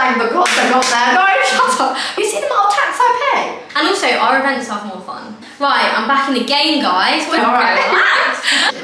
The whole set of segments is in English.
drank the content got there. No, shut up. You see the amount of tax I pay? And also, our events are more fun. Right, I'm back in the game, guys. Alright.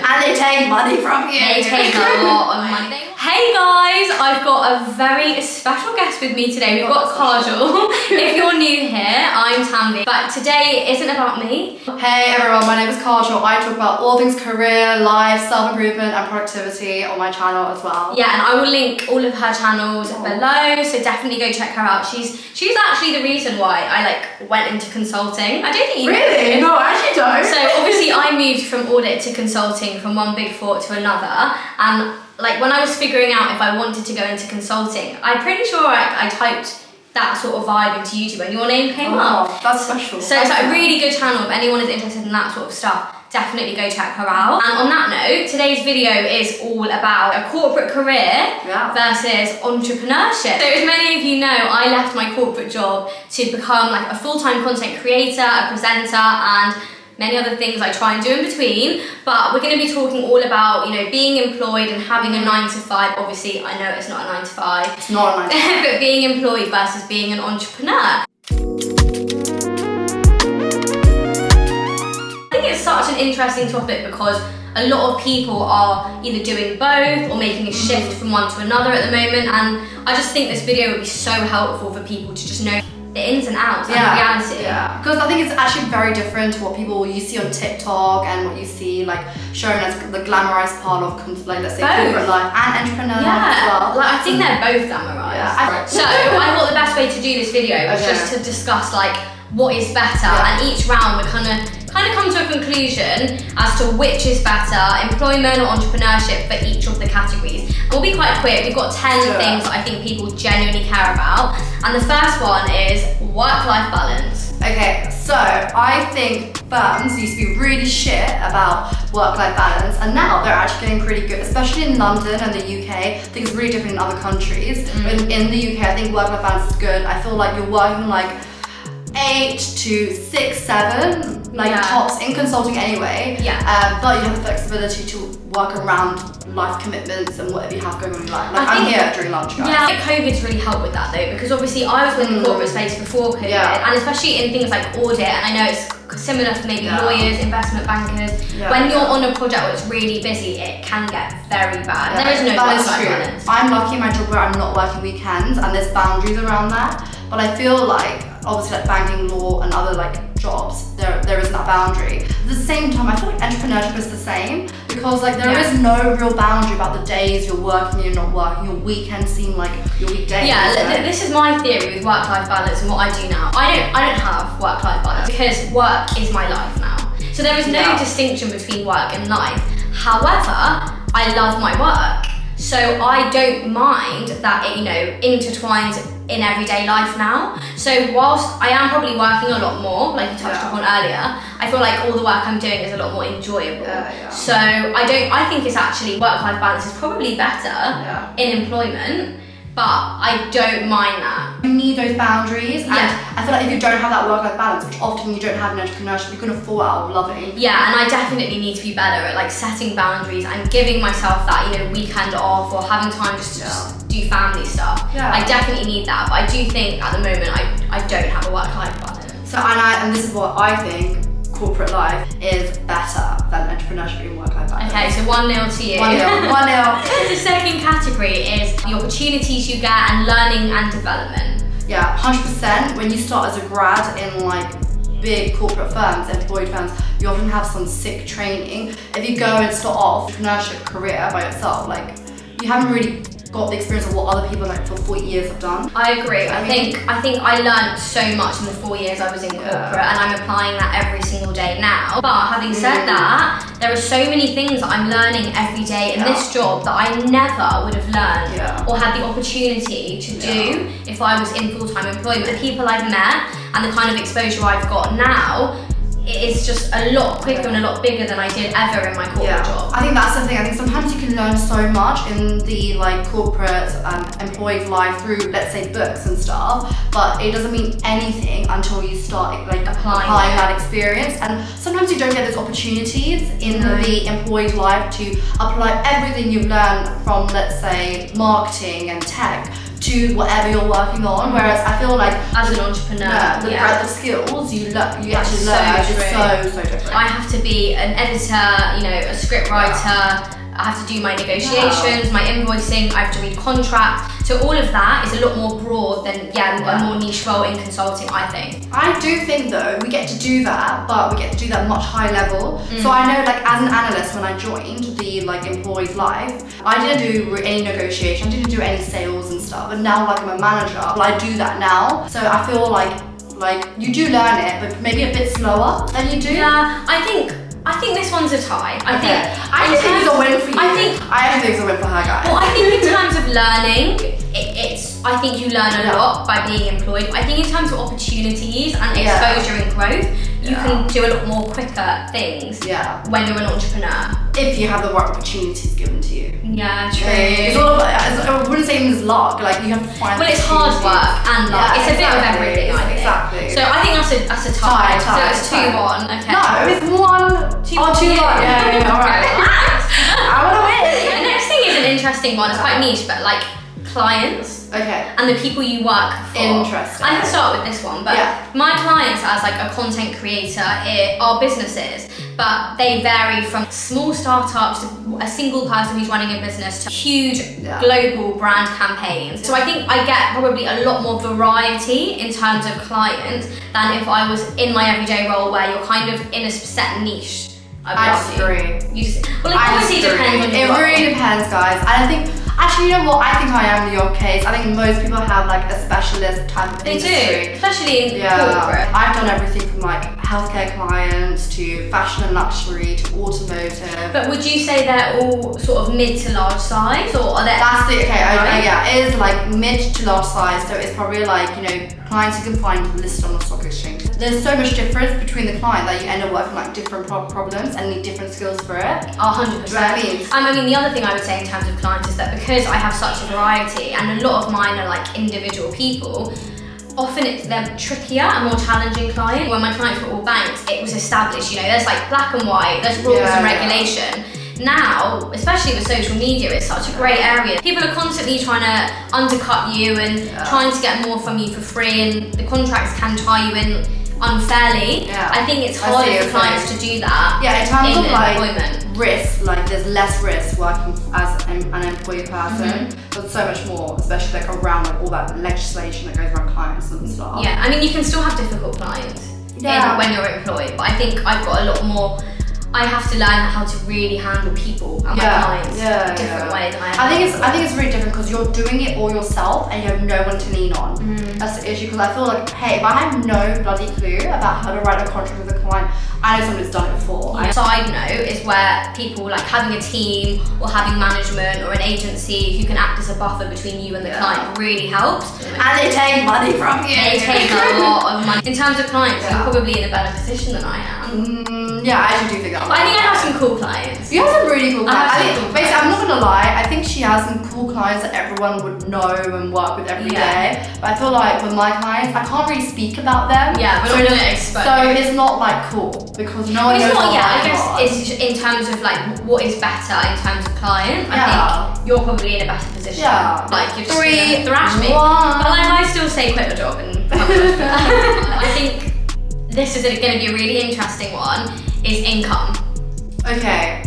And they take money from you. They take a lot of money. Hey guys, I've got a very special guest with me today. We've got Kajal. If you're new here, I'm Tanvi. But today isn't about me. Hey everyone, my name is Kajal. I talk about all things career, life, self-improvement and productivity on my channel as well. Yeah, and I will link all of her channels below, so definitely go check her out. She's actually the reason why I went into consulting. I don't think you Really? know. No, I actually don't. So obviously I moved from audit to consulting, from one big four to another, and when I was figuring out if I wanted to go into consulting, I'm pretty sure I typed that sort of vibe into YouTube and your name came up. That's special. So it's a really good channel. If anyone is interested in that sort of stuff, definitely go check her out. And on that note, today's video is all about a corporate career versus entrepreneurship. So as many of you know, I left my corporate job to become a full-time content creator, a presenter, and many other things I try and do in between. But we're going to be talking all about, being employed and having a 9 to 5. Obviously, I know it's not a 9 to 5. It's not a 9 to 5. But being employed versus being an entrepreneur. I think it's such an interesting topic because a lot of people are either doing both or making a shift from one to another at the moment. And I just think this video would be so helpful for people to just know the ins and outs and the reality. Yeah, because I think it's actually very different to what you see on TikTok and what you see shown as the glamorized part of let's say corporate life and entrepreneur life as well. I think they're both glamorized. Yeah. So I thought the best way to do this video was just to discuss what is better, and each round we kind of come to a conclusion as to which is better, employment or entrepreneurship for each of the categories. And we'll be quite quick. We've got 10 things that I think people genuinely care about. And the first one is work-life balance. Okay, so I think firms used to be really shit about work-life balance, and now they're actually getting pretty good, especially in London and the UK. I think it's really different in other countries. In the UK, I think work-life balance is good. I feel like you're working 8 to 6, 7, tops in consulting anyway. But you have the flexibility to work around life commitments and whatever you have going on in life. I'm here during lunch, guys. Yeah, COVID's really helped with that though, because obviously I was in the corporate space before COVID, and especially in things like audit, and I know it's similar for maybe lawyers, investment bankers. When you're on a project where it's really busy, it can get very bad. There is no work-life balance. I'm lucky in my job where I'm not working weekends, and there's boundaries around that. But I feel obviously banking, law, and other jobs, there isn't that boundary. At the same time, I feel entrepreneurship is the same, because there is no real boundary about the days you're working, you're not working, your weekends seem like your weekdays. Yeah, this is my theory with work-life balance and what I do now. I don't have work-life balance because work is my life now. So there is no distinction between work and life. However, I love my work. So I don't mind that it, intertwines in everyday life now. So whilst I am probably working a lot more, like you touched upon earlier, I feel like all the work I'm doing is a lot more enjoyable. So I think it's actually work-life balance is probably better in employment, but I don't mind that. You need those boundaries, and I feel like if you don't have that work-life balance, which often you don't have in entrepreneurship, you're gonna fall out of loving. Yeah, and I definitely need to be better at setting boundaries and giving myself that weekend off or having time just to do family stuff. I definitely need that, but I do think at the moment I don't have a work-life balance. So and this is what I think corporate life is better than entrepreneurship and work-life balance. Okay, so 1-0 to you. 1-0. The second category is the opportunities you get and learning and development. Yeah, 100%. When you start as a grad in big corporate firms, employed firms, you often have some sick training. If you go and start off entrepreneurship career by yourself, you haven't really got the experience of what other people for 4 years have done. I agree. I think I learned so much in the 4 years I was in corporate, and I'm applying that every single day now. But having said that, there are so many things that I'm learning every day in this job that I never would have learned or had the opportunity to do if I was in full-time employment. The people I've met and the kind of exposure I've got now, it's just a lot quicker and a lot bigger than I did ever in my corporate job. I think that's the thing. I think sometimes you can learn so much in the corporate employed life through, let's say, books and stuff, but it doesn't mean anything until you start applying that experience. And sometimes you don't get those opportunities in the employed life to apply everything you've learned from, let's say, marketing and tech to to whatever you're working on. Whereas I feel like as an entrepreneur, the breadth of skills you actually learn is so different. I have to be an editor, you know, a script writer. I have to do my negotiations, my invoicing, I have to read contracts. So all of that is a lot more broad than a more niche role in consulting, I think. I do think though, we get to do that, but we get to do that much higher level. So I know like as an analyst when I joined the like employee's life, I didn't do any negotiation, I didn't do any sales and stuff. But now like I'm a manager, well, I do that now. So I feel like you do learn it, but maybe a bit slower than you do. Yeah, I think this one's a tie. I think it's a win for you. I actually think it's a win for her, guys. Well, I think in terms of learning, I think you learn a lot by being employed. I think in terms of opportunities and exposure and growth, you can do a lot more quicker things when you're an entrepreneur. If you have the right opportunities given to you. Yeah, true. It's all about, I wouldn't say it's luck, like you have to find. Well, it's hard work and luck. It's a bit of everything, I think. Exactly. So I think that's a tie. So it's 2-1. Okay. No, it's 1. 2-1. Yeah, alright. I wanna win. The next thing is an interesting one. It's quite niche, but like clients. Okay. And the people you work for. Interesting. I can start with this one, but my clients as like a content creator are businesses, but they vary from small startups to a single person who's running a business to huge global brand campaigns. So I think I get probably a lot more variety in terms of clients than if I was in my everyday role where you're kind of in a set niche. I disagree. Well, it obviously depends on your role. It really depends, guys. And I think, actually, you know what? I think I am your case. I think most people have like a specialist type of industry. They do, especially in corporate. I've done everything from like healthcare clients to fashion and luxury to automotive. But would you say they're all sort of mid to large size, or are they? That's the it is like mid to large size. So it's probably like, you know, clients you can find listed on the stock exchange. There's so much difference between the client that you end up working like different problems and need different skills for it. 100%. I mean, the other thing I would say in terms of clients is that because I have such a variety and a lot of mine are like individual people, often they're trickier and more challenging clients. When my clients were all banks, it was established, you know, there's like black and white, there's rules and regulation. Now, especially with social media, it's such a great area. People are constantly trying to undercut you and trying to get more from you for free, and the contracts can tie you in unfairly. I think it's harder for clients to do that. In terms of like employment. Risk, like there's less risk working as an employee person, but so much more, especially like around like all that legislation that goes around clients and stuff. Yeah, I mean, you can still have difficult clients when you're employed, but I think I've got a lot more. I have to learn how to really handle people and my clients in a different way than I think it's really different because you're doing it all yourself and you have no one to lean on. That's the issue, because I feel like, hey, if I have no bloody clue about how to write a contract with a client, I know somebody's done it before. Side note is where people like having a team or having management or an agency who can act as a buffer between you and the client really helps. And they take money from you. They take a lot of money. In terms of clients, you're probably in a better position than I am. I actually do think that. But I think I have some cool clients. You have some really cool clients. Basically, I'm not gonna lie, I think she has some cool clients that everyone would know and work with every day. But I feel like with my clients, I can't really speak about them. Yeah, we're not gonna expose. So it's not like cool because no one knows what I guess it's in terms of like what is better in terms of client. I think you're probably in a better position. Like you're just gonna thrash me. But like, I still say quit your job and I think this is going to be a really interesting one, is income. Okay.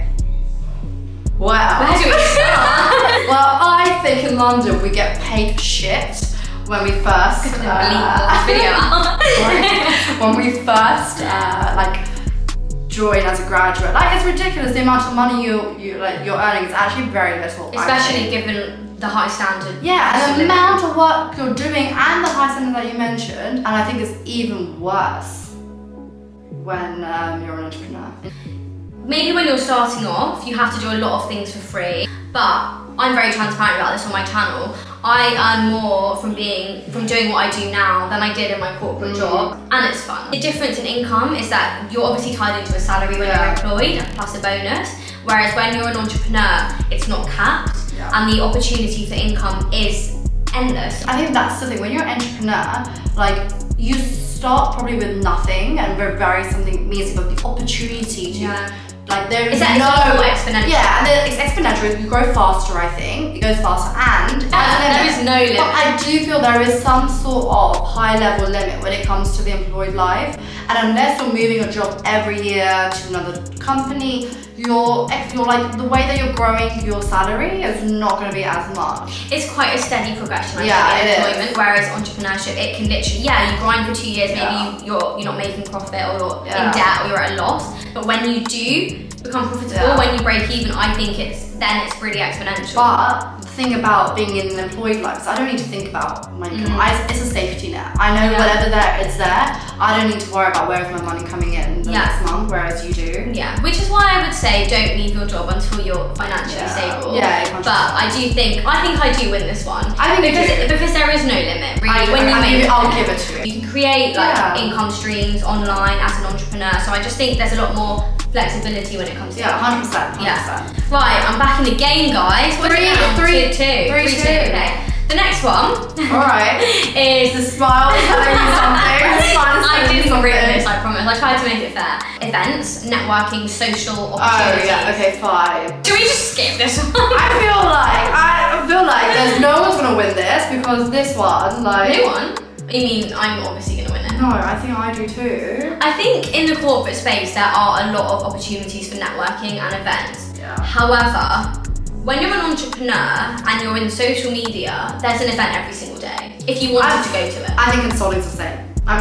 Wow. Where do we start? Well, I think in London we get paid shit when we first when we first like join as a graduate. Like, it's ridiculous the amount of money you're earning is actually very little. Especially given the high standard. Yeah, and the amount of work you're doing and the high standard that you mentioned, and I think it's even worse when you're an entrepreneur. Maybe when you're starting off, you have to do a lot of things for free, but I'm very transparent about this on my channel. I earn more from doing what I do now than I did in my corporate job, and it's fun. The difference in income is that you're obviously tied into a salary when you're employed, plus a bonus, whereas when you're an entrepreneur, it's not capped, and the opportunity for income is endless. I think that's the thing, when you're an entrepreneur, like, you start probably with nothing, and very something means you've got the opportunity to like there is It's more exponential. Yeah, and it's exponential. You grow faster, I think. It goes faster, and there is no limit. But I do feel there is some sort of high level limit when it comes to the employed life, and unless you're moving a job every year to another company, you're like, the way that you're growing your salary is not going to be as much. It's quite a steady progression, I think, in employment. Whereas entrepreneurship, it can literally, you grind for 2 years, maybe you're not making profit, or you're in debt, or you're at a loss. But when you do become profitable, when you break even, I think it's really exponential. But the thing about being in an employed life is I don't need to think about my income. It's a safety net. I know whatever is there. I don't need to worry about where's my money coming in the next month, whereas you do. Yeah, which is why I would say don't leave your job until you're financially stable. Yeah, 100%. But I think I do win this one. I think because there is no limit, really. I'll give it to you. You can create income streams online as an entrepreneur. So I just think there's a lot more flexibility when it comes to 100%. Yeah. Right, I'm back in the game, guys. What's it now? 2-2. 3-2. Okay. The next one. Alright. Is the smile telling you something. I didn't write this, I promise. I tried to make it fair. Events, networking, social opportunities. Oh yeah, okay, fine. Should we just skip this one? I feel like there's no one's gonna win this, because this one, like. No one? You mean I'm obviously gonna win it? No, I think I do too. I think in the corporate space there are a lot of opportunities for networking and events. Yeah. However, when you're an entrepreneur and you're in social media, there's an event every single day. If you wanted to go to it. I think consulting's the same. I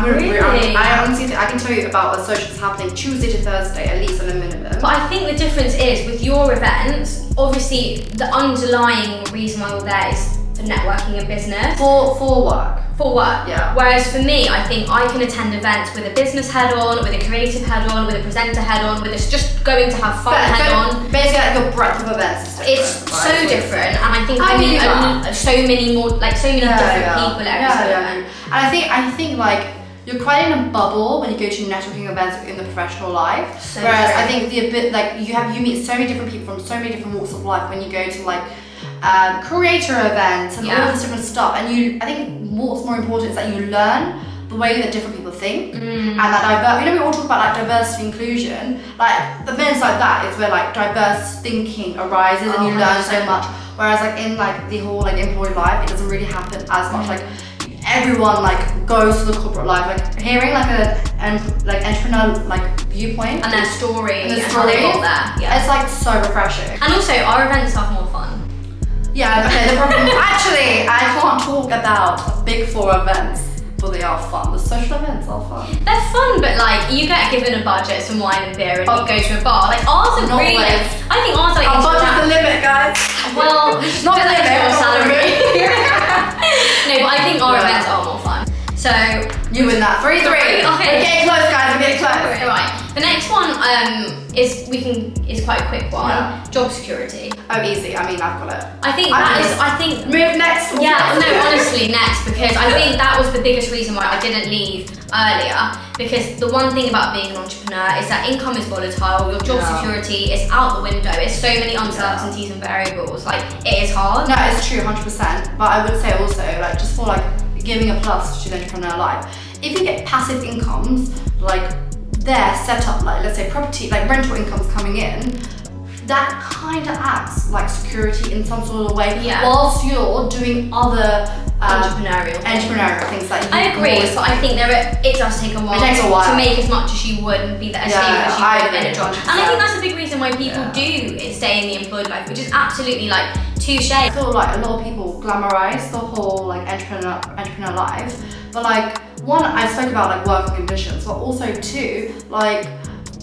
honestly think I can tell you about a social that's happening Tuesday to Thursday, at least at a minimum. But I think the difference is with your events, obviously the underlying reason why you're there is for networking and business. For work. For work. Yeah. Whereas for me, I think I can attend events with a business head on, with a creative head on, with a presenter head on, with us just going to have fun head on. Basically, like your breadth of events is different. It's so different, and I think I meet so many different people every single event. And I think like you're quite in a bubble when you go to networking events in the professional life. Whereas I think you meet so many different people from so many different walks of life when you go to like creator events and all this different stuff. And I think what's more important is that you learn the way that different people think, and that we all talk about like diversity inclusion. Like the events like that is where like diverse thinking arises, and you learn so much. Whereas like in like the whole like employed life, it doesn't really happen as much. Like everyone like goes to the corporate life, like hearing like an entrepreneur like viewpoint and their story and how they got there. Yeah. It's like so refreshing. And also our events are more fun. Yeah, okay, the problem actually I can't talk about big four events, but they are fun. The social events are fun. They're fun, but like you get given a budget, some wine and beer, and you go to a bar. Like ours are really. I think ours are like. Our budget's the limit, guys. Well, not the limit. Your salary. No, but I think our events are more fun. So you win that 3-3. Okay. We're getting close, guys. We're getting close. Right. The next one is quite a quick one. Yeah. Job security. Oh, easy. I mean, I've got it. I think move next. Yeah, no, honestly, next, because I think that was the biggest reason why I didn't leave earlier. Because the one thing about being an entrepreneur is that income is volatile. Your job security is out the window. It's so many uncertainties and variables. Like it is hard. No, it's true, 100%. But I would say also, like, just for like giving a plus to the entrepreneur life, if you get passive incomes, like they're set up, like let's say property, like rental incomes coming in, that kind of acts like security in some sort of way, whilst you're doing other entrepreneurial things that you I agree, but I think it does take a while to make as much as you would and be that stable as you would in a job. 100%. And I think that's a big reason why people do stay in the employed life, which is absolutely like touche. I feel like a lot of people glamorize the whole like entrepreneur life, but like one, I spoke about like working conditions, but also two, like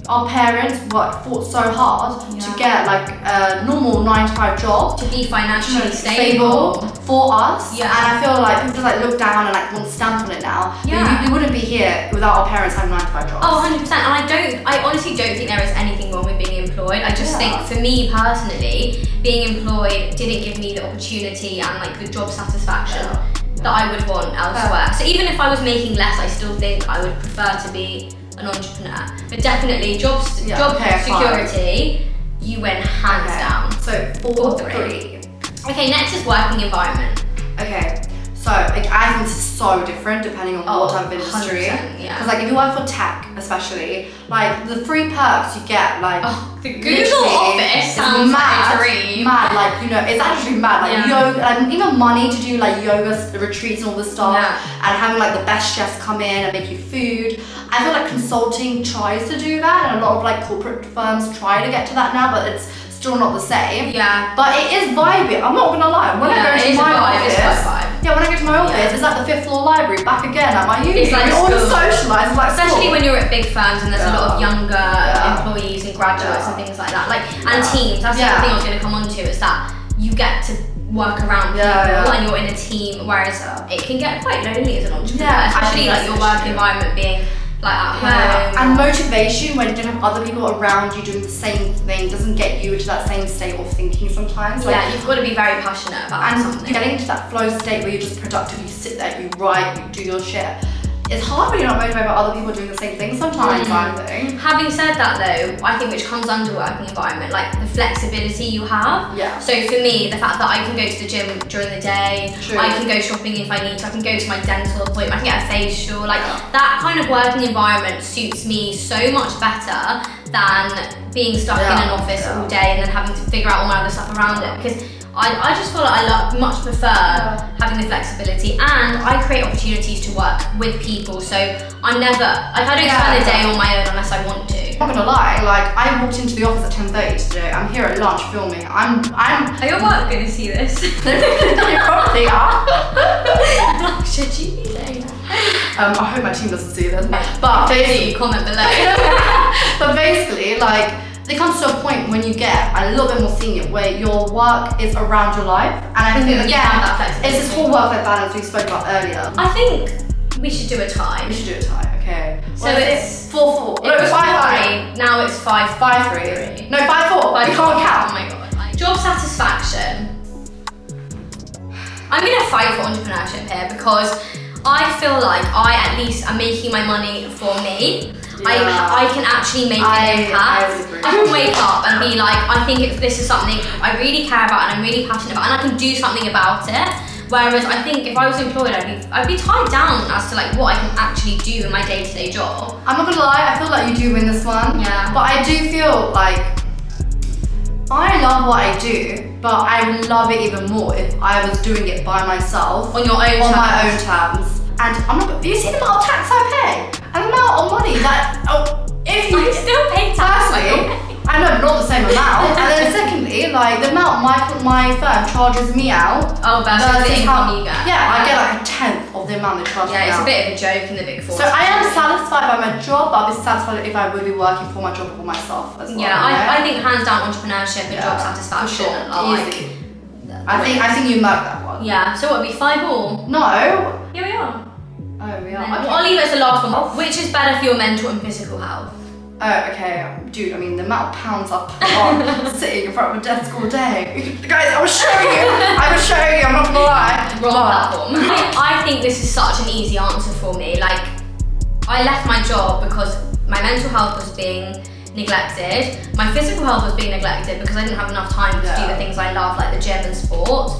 our parents fought so hard to get like a normal 9-to-5 job to be financially stable for us. And I feel like people just like look down and like want to stamp on it now. We wouldn't be here without our parents having 9-to-5 jobs. Oh, 100%. And I honestly don't think there is anything wrong with being employed. I just think for me personally, being employed didn't give me the opportunity and like the job satisfaction that I would want elsewhere. So even if I was making less, I still think I would prefer to be an entrepreneur. But definitely job security, you win hands down. So 4-3. Okay, next is working environment. Okay, So like, I think this is so different depending on what type of industry. 100%, yeah. Because like if you work for tech, especially, like the free perks you get, like the Google Office sounds mad, like a dream. mad. Like you know, it's actually mad. Like yoga, like even money to do like yoga retreats and all this stuff, and having like the best chefs come in and make you food. I feel like consulting tries to do that, and a lot of like corporate firms try to get to that now, but it's still not the same. Yeah. But it is vibey. I'm not gonna lie. When I go to my office, when I go to my office, it's like the 5th floor library back again at my uni. It's like all the socialise, like especially when you're at big firms and there's a lot of younger employees and graduates and things like that. Like and teams. That's the other thing I was going to come on to is that you get to work around people and you're in a team, whereas it can get quite lonely as an entrepreneur, especially like your work environment being like at home. And motivation when you don't have other people around you doing the same thing doesn't get you into that same state of thinking sometimes. Like, you've got to be very passionate about something. Getting into that flow state where you're just productive, you sit there, you write, you do your shit. It's hard when you're not motivated by other people doing the same thing sometimes, I think. Having said that though, I think which comes under working environment, like the flexibility you have. Yeah. So for me, the fact that I can go to the gym during the day, I can go shopping if I need to, I can go to my dental appointment, I can get a facial, like that kind of working environment suits me so much better than being stuck in an office all day and then having to figure out all my other stuff around it. Because I just feel like I much prefer having the flexibility, and I create opportunities to work with people. So I'm never like I don't spend the day on my own unless I want to. I'm not gonna lie, like I walked into the office at 10:30 today. I'm here at lunch filming. I'm. Are your work going to see this? They probably are. Should you be saying that? I hope my team doesn't see this. But basically, comment below. But basically, like. It comes to a point when you get a little bit more senior where your work is around your life, and I think again, it's this whole work-life balance we spoke about earlier. I think we should do a tie. We should do a tie, okay. So it's 4-4. It was 5-3. Now it's 5-3. No, 5-4. You can't count. Oh my god. Job satisfaction. I'm gonna fight for entrepreneurship here because I feel like I at least am making my money for me. I can actually make an impact. I can wake up and be like, I think this is something I really care about and I'm really passionate about, and I can do something about it. Whereas I think if I was employed, I'd be tied down as to like what I can actually do in my day-to-day job. I'm not gonna lie, I feel like you do win this one. Yeah. But I do feel like I love what I do, but I would love it even more if I was doing it by myself. On your own terms. On my own terms. And I'm not. Do you see the amount of tax I pay? And the amount of money that if you still pay tax. I know, but not the same amount. And then secondly, like the amount my firm charges me out. Oh, versus the income you get. Yeah, I get like a 10th of the amount they charge me out. Yeah, it's a bit of a joke in the Big Four. So I am satisfied by my job, but I'll be satisfied if I would be working for my job for myself as well. Yeah, I think hands down entrepreneurship and job satisfaction are easy. I think you marked that one. Yeah. So what would be 5-5? No. Here we are. Oh, we are. Well, I'll leave it as the last one. Which is better for your mental and physical health? Oh, okay. Dude, I mean, the amount of pounds I've put on sitting in front of a desk all day. Guys, I was showing you, I'm not gonna lie. Wrong platform. I think this is such an easy answer for me. Like, I left my job because my mental health was being neglected. My physical health was being neglected because I didn't have enough time to do the things I love, like the gym and sport.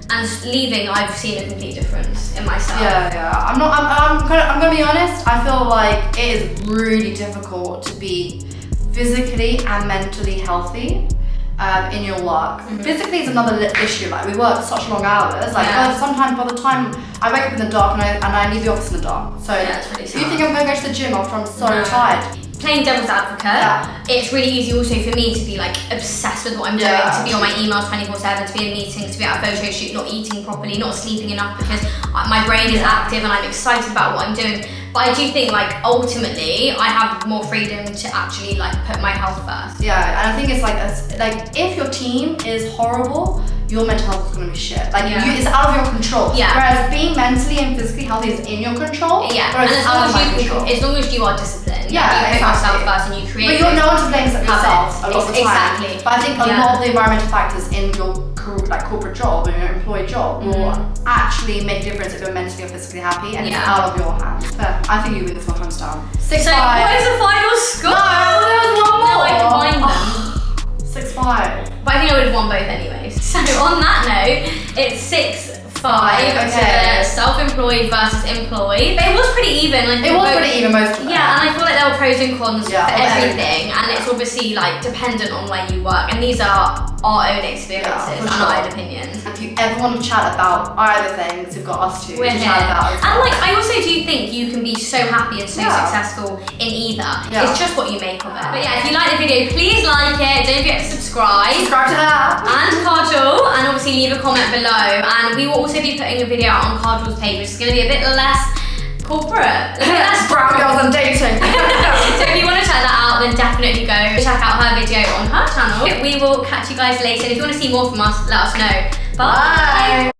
And leaving, I've seen a complete difference in myself. Yeah. I'm gonna be honest. I feel like it is really difficult to be physically and mentally healthy in your work. Physically is another issue. Like we work such long hours. Like sometimes by the time I wake up in the dark and I leave the office in the dark. So it's really sad. Do you think I'm gonna go to the gym after I'm so tired? Playing devil's advocate, it's really easy also for me to be like obsessed with what I'm doing, to be on my emails 24/7, to be in meetings, to be at a photo shoot, not eating properly, not sleeping enough because my brain is active and I'm excited about what I'm doing. But I do think like ultimately I have more freedom to actually like put my health first. Yeah, and I think it's like if your team is horrible, your mental health is gonna be shit. Like it's out of your control. Yeah. Whereas being mentally and physically healthy is in your control. Yeah. Whereas it's out of my control. As long as you are disciplined. Yeah. You put yourself first and you create. But you're no one to blame except yourself a lot of the time. Exactly. But I think a lot of the environmental factors in your corporate job or your employed job will actually make a difference if you're mentally or physically happy, and it's out of your hands. Fair. I think you win this one hands down. 6-5. So what is the final score? No, there was one more. No, I combined them. 6-5. But I think I would have won both anyways. So on that note, it's 6-5 5 to the self-employed versus employed. But it was pretty even. Like, it was pretty even most of them. Yeah, and I feel like there were pros and cons for everything, and it's obviously like dependent on where you work, and these are our own experiences and our own opinions. If you ever want to chat about either things, you've got us to chat about it. And like, I also do think you can be so happy and so successful in either. It's just what you make of it. But yeah, if you like the video, please like it. Don't forget to subscribe. Subscribe to that. And Kajal, and obviously leave a comment below. And we will also be putting a video out on Kajal's page, which is going to be a bit less corporate. Less brown girls and dating. So if you want to check that out, then definitely go check out her video on her channel. We will catch you guys later. And if you want to see more from us, let us know. Bye.